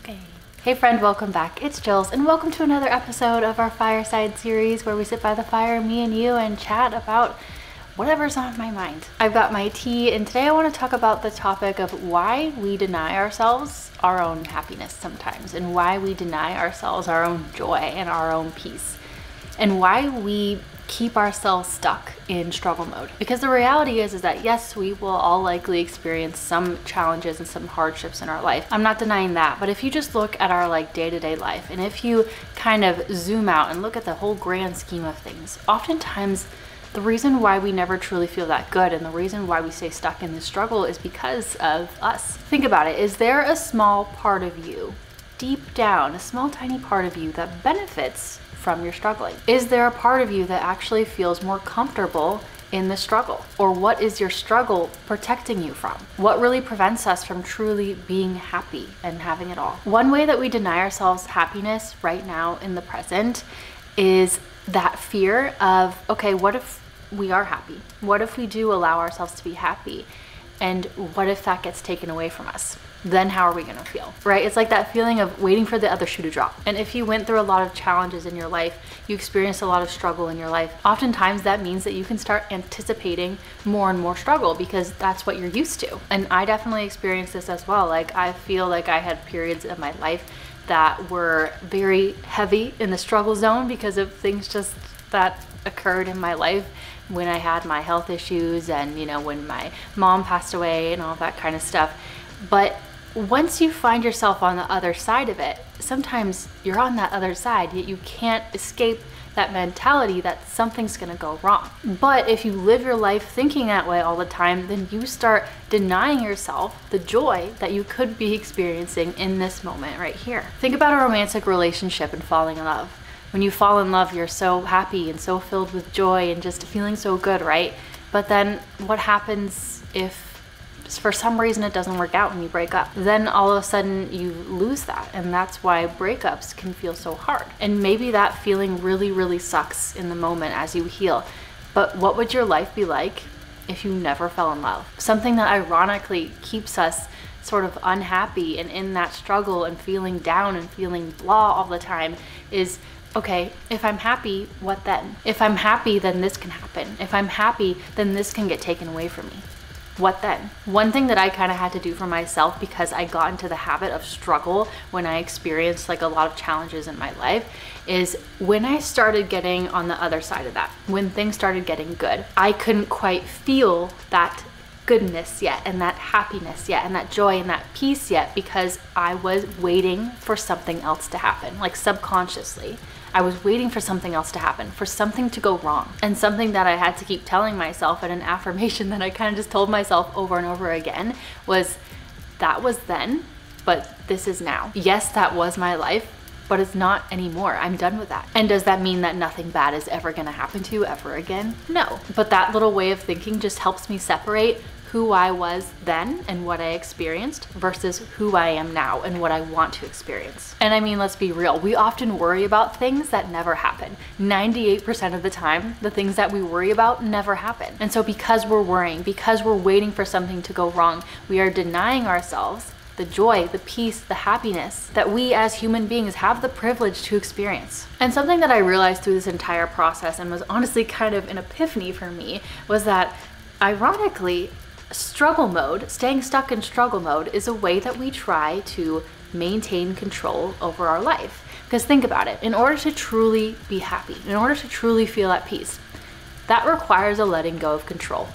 Okay. Hey friend, welcome back. It's Jillz and welcome to another episode of our Fireside series where we sit by the fire, me and you, and chat about whatever's on my mind. I've got my tea and today I want to talk about the topic of why we deny ourselves our own happiness sometimes, and why we deny ourselves our own joy and our own peace, and why we keep ourselves stuck in struggle mode. Because the reality is that yes, we will all likely experience some challenges and some hardships in our life. I'm not denying that, but if you just look at our day-to-day life, and if you kind of zoom out and look at the whole grand scheme of things, oftentimes the reason why we never truly feel that good and the reason why we stay stuck in this struggle is because of us. Think about it. Is there a small part of you, deep down, a small tiny part of you that benefits from your struggling? Is there a part of you that actually feels more comfortable in the struggle? Or what is your struggle protecting you from? What really prevents us from truly being happy and having it all? One way that we deny ourselves happiness right now in the present is that fear of, okay, what if we are happy? What if we do allow ourselves to be happy? And what if that gets taken away from us? Then how are we gonna feel, right? It's like that feeling of waiting for the other shoe to drop. And if you went through a lot of challenges in your life, you experienced a lot of struggle in your life, oftentimes that means that you can start anticipating more and more struggle because that's what you're used to. And I definitely experienced this as well. I feel like I had periods of my life that were very heavy in the struggle zone because of things just that occurred in my life when I had my health issues and, when my mom passed away and all that kind of stuff. But once you find yourself on the other side of it, sometimes you're on that other side, yet you can't escape that mentality that something's gonna go wrong. But if you live your life thinking that way all the time, then you start denying yourself the joy that you could be experiencing in this moment right here. Think about a romantic relationship and falling in love. When you fall in love, you're so happy and so filled with joy and just feeling so good, right? But then what happens if for some reason it doesn't work out and you break up? Then all of a sudden you lose that, and that's why breakups can feel so hard. And maybe that feeling really, really sucks in the moment as you heal. But what would your life be like if you never fell in love? Something that ironically keeps us sort of unhappy and in that struggle and feeling down and feeling blah all the time is, okay, if I'm happy, what then? If I'm happy, then this can happen. If I'm happy, then this can get taken away from me. What then? One thing that I kind of had to do for myself, because I got into the habit of struggle when I experienced a lot of challenges in my life, is when I started getting on the other side of that, when things started getting good, I couldn't quite feel that goodness yet, and that happiness yet, and that joy and that peace yet, because I was waiting for something else to happen, subconsciously. I was waiting for something else to happen, for something to go wrong. And something that I had to keep telling myself, and an affirmation that I kind of just told myself over and over again, was that was then, but this is now. Yes, that was my life, but it's not anymore. I'm done with that. And does that mean that nothing bad is ever gonna happen to you ever again? No. But that little way of thinking just helps me separate who I was then and what I experienced versus who I am now and what I want to experience. And I mean, let's be real. We often worry about things that never happen. 98% of the time, the things that we worry about never happen. And so because we're worrying, because we're waiting for something to go wrong, we are denying ourselves the joy, the peace, the happiness that we as human beings have the privilege to experience. And something that I realized through this entire process, and was honestly kind of an epiphany for me, was that ironically, struggle mode, staying stuck in struggle mode, is a way that we try to maintain control over our life. Because think about it, in order to truly be happy, in order to truly feel at peace, that requires a letting go of control,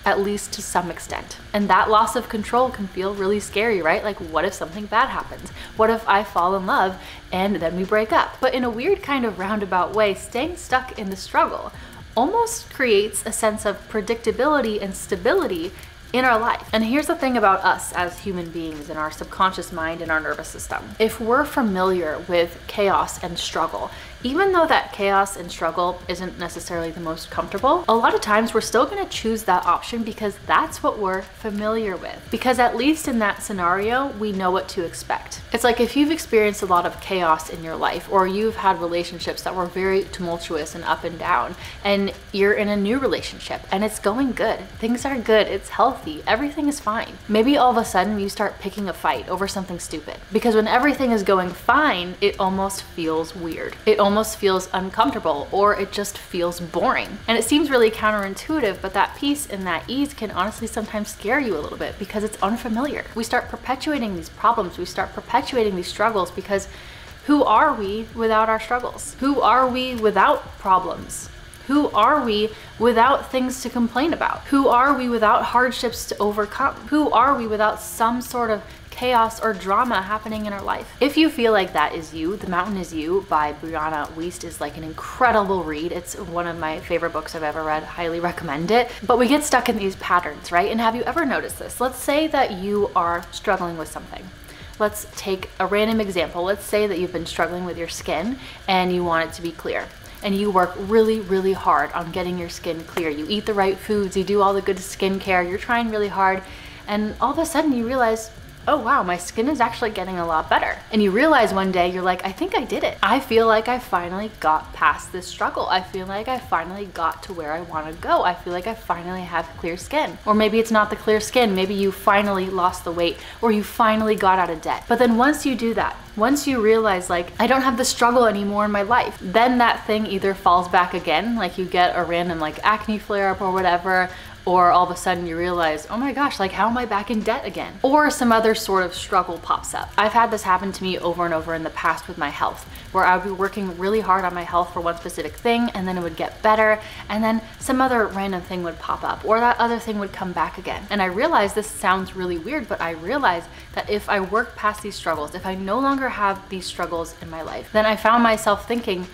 at least to some extent. And that loss of control can feel really scary, right? What if something bad happens? What if I fall in love and then we break up? But in a weird kind of roundabout way, staying stuck in the struggle almost creates a sense of predictability and stability in our life. And here's the thing about us as human beings in our subconscious mind and our nervous system. If we're familiar with chaos and struggle, even though that chaos and struggle isn't necessarily the most comfortable, a lot of times we're still gonna choose that option because that's what we're familiar with. Because at least in that scenario, we know what to expect. It's like if you've experienced a lot of chaos in your life, or you've had relationships that were very tumultuous and up and down, and you're in a new relationship and it's going good, things are good, it's healthy, healthy, everything is fine. Maybe all of a sudden you start picking a fight over something stupid. Because when everything is going fine, it almost feels weird. It almost feels uncomfortable, or it just feels boring. And it seems really counterintuitive, but that peace and that ease can honestly sometimes scare you a little bit because it's unfamiliar. We start perpetuating these problems, we start perpetuating these struggles because who are we without our struggles? Who are we without problems? Who are we without things to complain about? Who are we without hardships to overcome? Who are we without some sort of chaos or drama happening in our life? If you feel like that is you, The Mountain Is You by Brianna Wiest is like an incredible read. It's one of my favorite books I've ever read. Highly recommend it. But we get stuck in these patterns, right? And have you ever noticed this? Let's say that you are struggling with something. Let's take a random example. Let's say that you've been struggling with your skin and you want it to be clear. And you work really, really hard on getting your skin clear. You eat the right foods, you do all the good skincare, you're trying really hard, and all of a sudden you realize, oh wow, my skin is actually getting a lot better. And you realize one day, you're like, I think I did it. I feel like I finally got past this struggle. I feel like I finally got to where I want to go. I feel like I finally have clear skin. Or maybe it's not the clear skin, maybe you finally lost the weight, or you finally got out of debt. But then once you do that, once you realize like, I don't have the struggle anymore in my life, then that thing either falls back again, like you get a random like acne flare up or whatever, or all of a sudden you realize, oh my gosh, like how am I back in debt again? Or some other sort of struggle pops up. I've had this happen to me over and over in the past with my health, where I would be working really hard on my health for one specific thing, and then it would get better, and then some other random thing would pop up, or that other thing would come back again. And I realized, this sounds really weird, but I realized that if I work past these struggles, if I no longer have these struggles in my life, then I found myself thinking,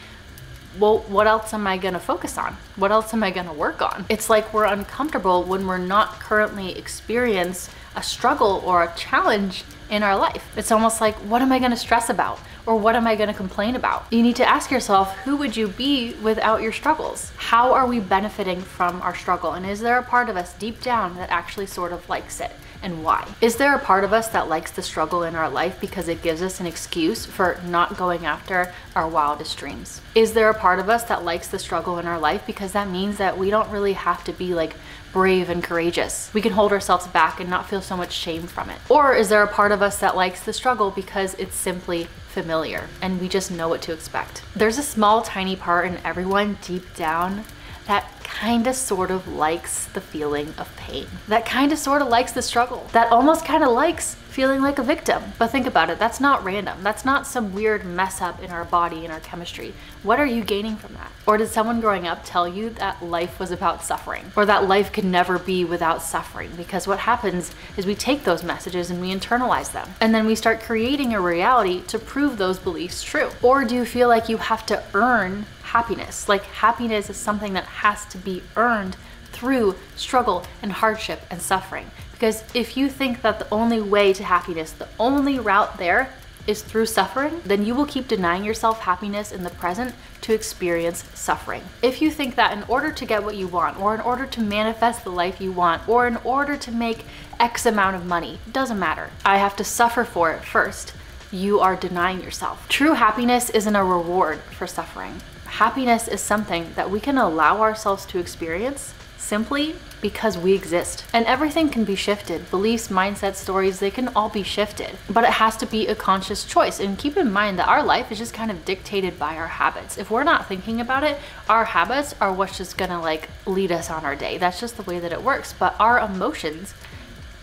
well, what else am I gonna focus on? What else am I gonna work on? It's like we're uncomfortable when we're not currently experience a struggle or a challenge in our life. It's almost like, what am I gonna stress about? Or what am I gonna complain about? You need to ask yourself, who would you be without your struggles? How are we benefiting from our struggle? And is there a part of us deep down that actually sort of likes it? And why? Is there a part of us that likes the struggle in our life because it gives us an excuse for not going after our wildest dreams? Is there a part of us that likes the struggle in our life because that means that we don't really have to be like brave and courageous? We can hold ourselves back and not feel so much shame from it. Or is there a part of us that likes the struggle because it's simply familiar and we just know what to expect? There's a small tiny part in everyone deep down that kind of sort of likes the feeling of pain, that kind of sort of likes the struggle, that almost kind of likes feeling like a victim. But think about it, that's not random. That's not some weird mess up in our body, in our chemistry. What are you gaining from that? Or did someone growing up tell you that life was about suffering, or that life could never be without suffering? Because what happens is we take those messages and we internalize them, and then we start creating a reality to prove those beliefs true. Or do you feel like you have to earn happiness? Like happiness is something that has to be earned through struggle and hardship and suffering. Because if you think that the only way to happiness, the only route there is through suffering, then you will keep denying yourself happiness in the present to experience suffering. If you think that in order to get what you want, or in order to manifest the life you want, or in order to make X amount of money, doesn't matter, I have to suffer for it first, you are denying yourself. True happiness isn't a reward for suffering. Happiness is something that we can allow ourselves to experience simply because we exist. And everything can be shifted. Beliefs, mindsets, stories, they can all be shifted. But it has to be a conscious choice. And keep in mind that our life is just kind of dictated by our habits. If we're not thinking about it, our habits are what's just gonna like lead us on our day. That's just the way that it works. But our emotions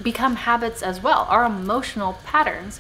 become habits as well. Our emotional patterns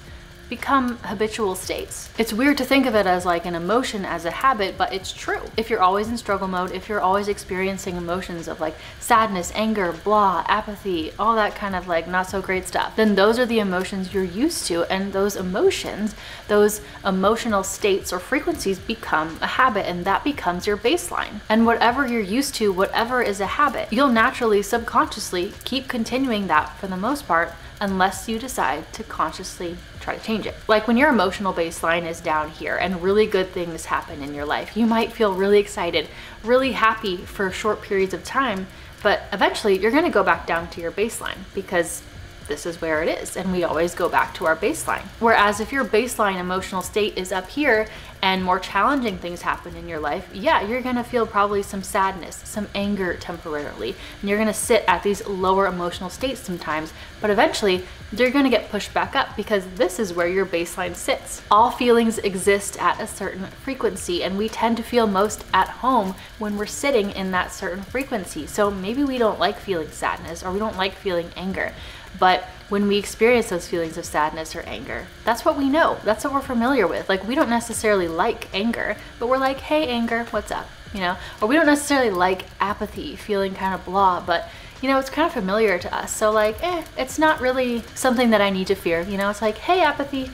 become habitual states. It's weird to think of it as like an emotion as a habit, but it's true. If you're always in struggle mode, if you're always experiencing emotions of like sadness, anger, blah, apathy, all that kind of like not so great stuff, then those are the emotions you're used to, and those emotions, those emotional states or frequencies become a habit, and that becomes your baseline. And whatever you're used to, whatever is a habit, you'll naturally, subconsciously keep continuing that for the most part, unless you decide to consciously try to change it. Like when your emotional baseline is down here and really good things happen in your life, you might feel really excited, really happy for short periods of time, but eventually you're gonna go back down to your baseline because this is where it is, and we always go back to our baseline. Whereas if your baseline emotional state is up here and more challenging things happen in your life, yeah, you're gonna feel probably some sadness, some anger temporarily, and you're gonna sit at these lower emotional states sometimes, but eventually they're gonna get pushed back up because this is where your baseline sits. All feelings exist at a certain frequency, and we tend to feel most at home when we're sitting in that certain frequency. So maybe we don't like feeling sadness, or we don't like feeling anger, but when we experience those feelings of sadness or anger, that's what we know. That's what we're familiar with. Like, we don't necessarily like anger, but we're like, hey, anger, what's up? You know, or we don't necessarily like apathy, feeling kind of blah, but you know, it's kind of familiar to us. So like, it's not really something that I need to fear. You know, it's like, hey, apathy,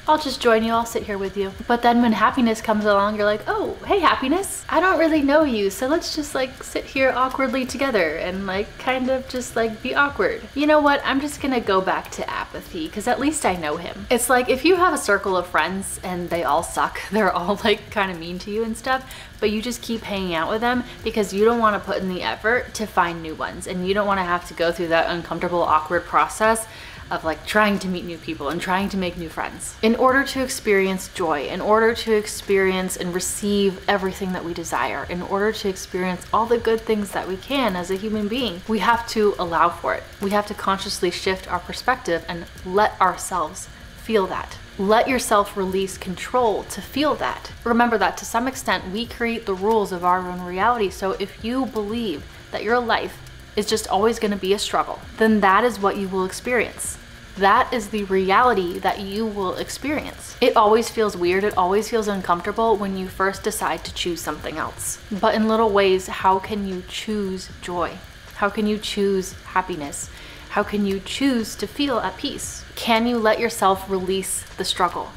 I'll just join you, I'll sit here with you. But then when happiness comes along, you're like, oh, hey, happiness, I don't really know you, so let's just like sit here awkwardly together and like kind of just like be awkward. You know what, I'm just gonna go back to apathy because at least I know him. It's like if you have a circle of friends and they all suck, they're all like kind of mean to you and stuff, but you just keep hanging out with them because you don't want to put in the effort to find new ones, and you don't want to have to go through that uncomfortable, awkward process of like trying to meet new people and trying to make new friends. In order to experience joy, in order to experience and receive everything that we desire, in order to experience all the good things that we can as a human being, we have to allow for it. We have to consciously shift our perspective and let ourselves feel that. Let yourself release control to feel that. Remember that to some extent, we create the rules of our own reality. So if you believe that your life is just always going to be a struggle, then that is what you will experience. That is the reality that you will experience. It always feels weird, it always feels uncomfortable when you first decide to choose something else. But in little ways, how can you choose joy? How can you choose happiness? How can you choose to feel at peace? Can you let yourself release the struggle?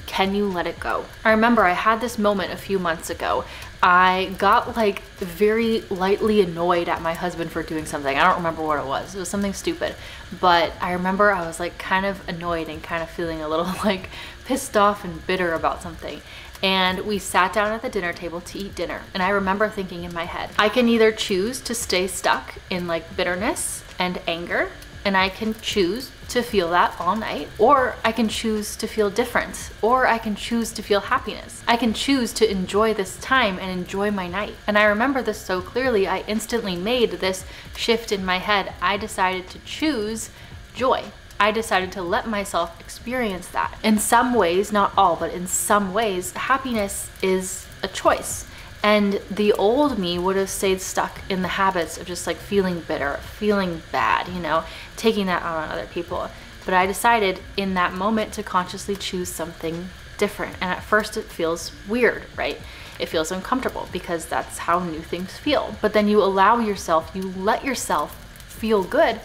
Can you let it go? I remember I had this moment a few months ago. I got like very lightly annoyed at my husband for doing something. I don't remember what it was. It was something stupid. But I remember I was like kind of annoyed and kind of feeling a little like pissed off and bitter about something. And we sat down at the dinner table to eat dinner. And I remember thinking in my head, I can either choose to stay stuck in like bitterness and anger, and I can choose to feel that all night, or I can choose to feel different, or I can choose to feel happiness. I can choose to enjoy this time and enjoy my night. And I remember this so clearly, I instantly made this shift in my head. I decided to choose joy. I decided to let myself experience that. In some ways, not all, but in some ways, happiness is a choice. And the old me would have stayed stuck in the habits of just like feeling bitter, feeling bad, you know, taking that out on other people. But I decided in that moment to consciously choose something different. And at first it feels weird, right? It feels uncomfortable because that's how new things feel. But then you allow yourself, you let yourself feel good,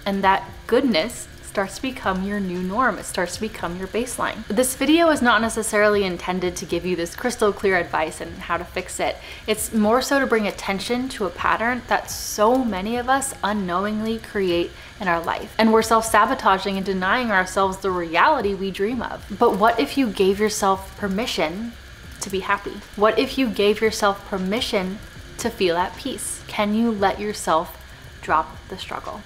and that goodness starts to become your new norm. It starts to become your baseline. This video is not necessarily intended to give you this crystal clear advice on how to fix it. It's more so to bring attention to a pattern that so many of us unknowingly create in our life. And we're self-sabotaging and denying ourselves the reality we dream of. But what if you gave yourself permission to be happy? What if you gave yourself permission to feel at peace? Can you let yourself drop the struggle?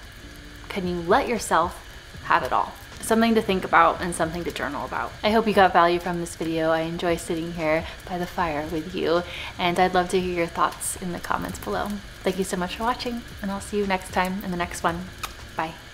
Can you let yourself have it all? Something to think about and something to journal about. I hope you got value from this video. I enjoy sitting here by the fire with you, and I'd love to hear your thoughts in the comments below. Thank you so much for watching, and I'll see you next time in the next one. Bye.